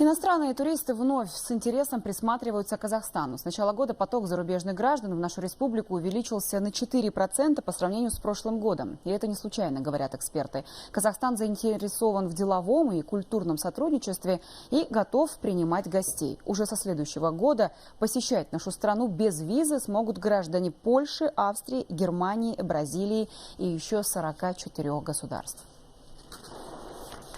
Иностранные туристы вновь с интересом присматриваются к Казахстану. С начала года поток зарубежных граждан в нашу республику увеличился на 4% по сравнению с прошлым годом. И это не случайно, говорят эксперты. Казахстан заинтересован в деловом и культурном сотрудничестве и готов принимать гостей. Уже со следующего года посещать нашу страну без визы смогут граждане Польши, Австрии, Германии, Бразилии и еще 44 государств.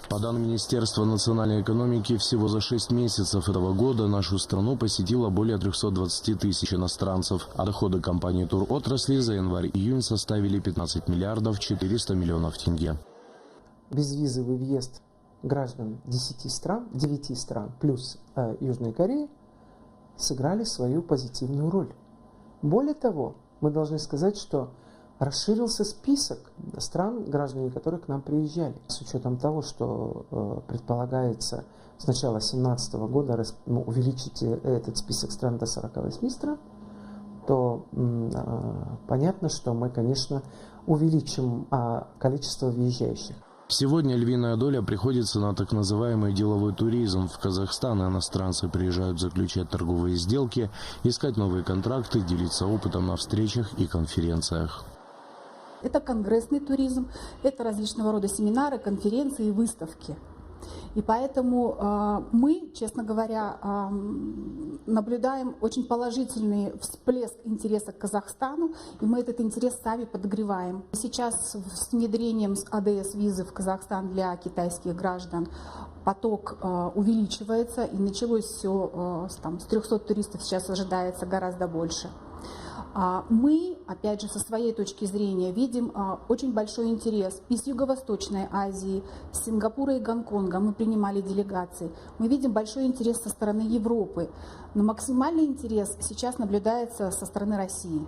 По данным Министерства национальной экономики, всего за 6 месяцев этого года нашу страну посетило более 320 тысяч иностранцев, а доходы компании туротрасли за январь-июнь составили 15 миллиардов 400 миллионов тенге. Безвизовый въезд граждан 9 стран плюс Южной Кореи сыграли свою позитивную роль. Более того, мы должны сказать, что расширился список стран, граждане которых к нам приезжали. С учетом того, что предполагается с начала 2017 года увеличить этот список стран до 48 стран, то понятно, что мы, конечно, увеличим количество въезжающих. Сегодня львиная доля приходится на так называемый деловой туризм. В Казахстан иностранцы приезжают заключать торговые сделки, искать новые контракты, делиться опытом на встречах и конференциях. Это конгрессный туризм, это различного рода семинары, конференции и выставки. И поэтому мы, честно говоря, наблюдаем очень положительный всплеск интереса к Казахстану, и мы этот интерес сами подогреваем. Сейчас с внедрением АДС-визы в Казахстан для китайских граждан поток увеличивается, и началось все с 300 туристов, сейчас ожидается гораздо больше. Мы, опять же, со своей точки зрения видим очень большой интерес из Юго-Восточной Азии, с Сингапура и Гонконга. Мы принимали делегации. Мы видим большой интерес со стороны Европы. Но максимальный интерес сейчас наблюдается со стороны России.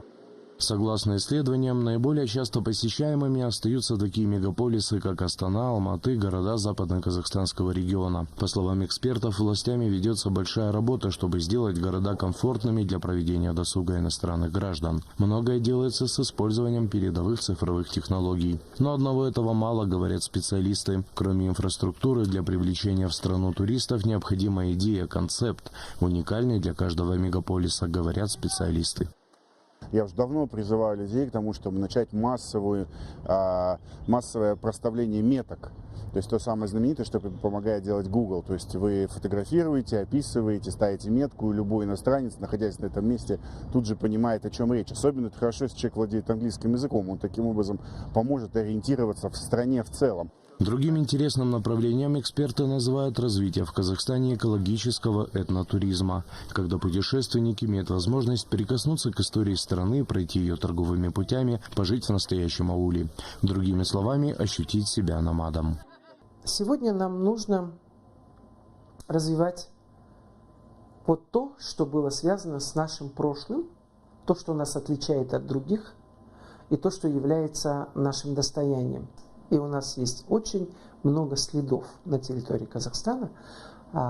Согласно исследованиям, наиболее часто посещаемыми остаются такие мегаполисы, как Астана, Алматы, города западно-казахстанского региона. По словам экспертов, властями ведется большая работа, чтобы сделать города комфортными для проведения досуга иностранных граждан. Многое делается с использованием передовых цифровых технологий. Но одного этого мало, говорят специалисты. Кроме инфраструктуры, для привлечения в страну туристов необходима идея, концепт, уникальный для каждого мегаполиса, говорят специалисты. Я уже давно призываю людей к тому, чтобы начать массовое проставление меток. То есть то самое знаменитое, что помогает делать Google. То есть вы фотографируете, описываете, ставите метку, и любой иностранец, находясь на этом месте, тут же понимает, о чем речь. Особенно это хорошо, если человек владеет английским языком. Он таким образом поможет ориентироваться в стране в целом. Другим интересным направлением эксперты называют развитие в Казахстане экологического этнотуризма, когда путешественник имеет возможность прикоснуться к истории страны, пройти ее торговыми путями, пожить в настоящем ауле. Другими словами, ощутить себя номадом. Сегодня нам нужно развивать вот то, что было связано с нашим прошлым, то, что нас отличает от других, и то, что является нашим достоянием. И у нас есть очень много следов на территории Казахстана,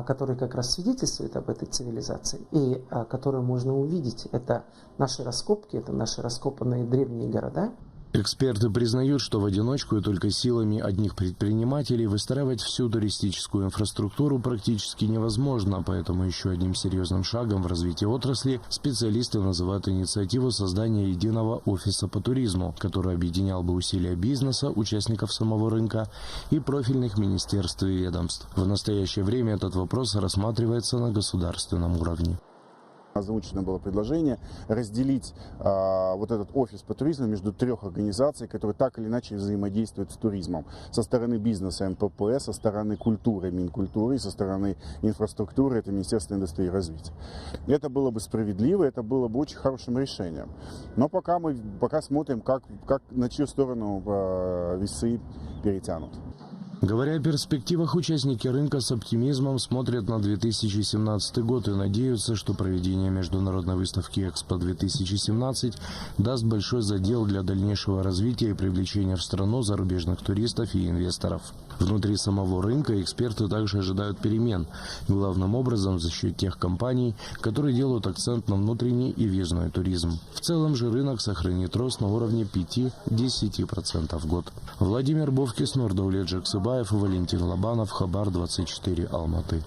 которые как раз свидетельствуют об этой цивилизации, и которые можно увидеть. Это наши раскопки, это наши раскопанные древние города. Эксперты признают, что в одиночку и только силами одних предпринимателей выстраивать всю туристическую инфраструктуру практически невозможно, поэтому еще одним серьезным шагом в развитии отрасли специалисты называют инициативу создания единого офиса по туризму, который объединял бы усилия бизнеса, участников самого рынка и профильных министерств и ведомств. В настоящее время этот вопрос рассматривается на государственном уровне. Озвучено было предложение разделить вот этот офис по туризму между 3 организаций, которые так или иначе взаимодействуют с туризмом. Со стороны бизнеса МПП, со стороны культуры Минкультуры, со стороны инфраструктуры это Министерство индустрии и развития. Это было бы справедливо, это было бы очень хорошим решением. Но пока смотрим, на чью сторону весы перетянут. Говоря о перспективах, участники рынка с оптимизмом смотрят на 2017 год и надеются, что проведение международной выставки «Экспо-2017» даст большой задел для дальнейшего развития и привлечения в страну зарубежных туристов и инвесторов. Внутри самого рынка эксперты также ожидают перемен, главным образом за счет тех компаний, которые делают акцент на внутренний и въездной туризм. В целом же рынок сохранит рост на уровне 5-10% в год. Владимир Бовкис, Нурдаулет Жаксыбаев и Валентин Лобанов, Хабар 24, Алматы.